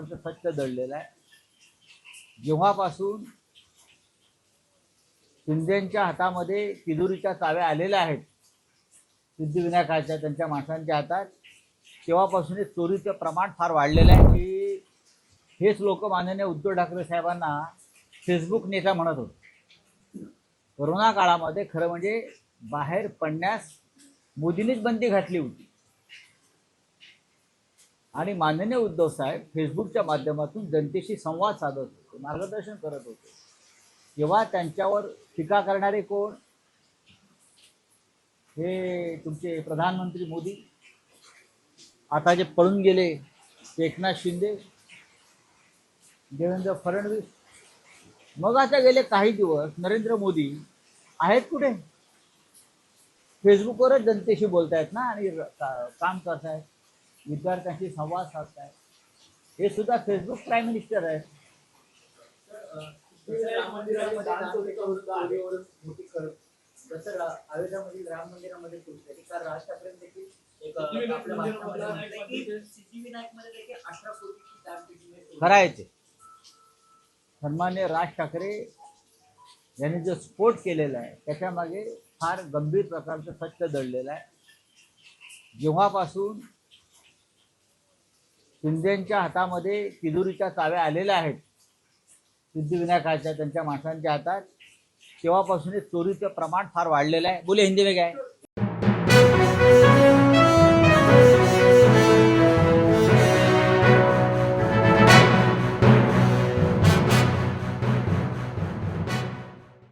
प्रकारचं सत्य दडलेलं आहे. जेव्हापासून शिंदेच्या हातामध्ये तिजोरीच्या चाव्या आलेल्या आहेत सिद्धिविनायकाच्या त्यांच्या माणसांच्या हातात, तेव्हापासून चोरीचं प्रमाण फार वाढलेलं आहे. की हेच लोक माननीय उद्धव ठाकरे साहेबांना फेसबुक नेता म्हणत होते. कोरोना काळामध्ये खरं म्हणजे बाहेर पडण्यास मोदींनीच बंदी घातली होती आणि माननीय उद्धव साहेब फेसबुकच्या माध्यमातून जनतेशी संवाद साधत होते, मार्गदर्शन करत होते. तेव्हा त्यांच्यावर टीका करणारे कोण? हे तुमचे प्रधानमंत्री मोदी, आता जे पळून गेले एकनाथ शिंदे, देवेंद्र फडणवीस, मग आता गेले काही दिवस नरेंद्र मोदी आहेत कुठे? फेसबुकवरच जनतेशी बोलतायत ना आणि काम करतायत, विद्यार्थ्यांशी संवाद साधतायत. हे सुद्धा फेसबुक प्राईम मिनिस्टर आहेत. जसं अयोध्यामधील राम मंदिरामध्ये काल राज ठाकरे देखील खरं आहे ते. सन्मान्य राज ठाकरे यांनी जो स्फोट केलेला आहे त्याच्या मागे फार गंभीर प्रकारचं सत्य दडलेलं आहे. जेव्हापासून शिंदेच्या हातामध्ये तिजोरीच्या चाव्या आलेल्या आहेत सिद्धिविनायकाच्या त्यांच्या माणसांच्या हातात, तेव्हापासून चोरीचं प्रमाण फार वाढलेलं आहे. बोले हिंदी में काय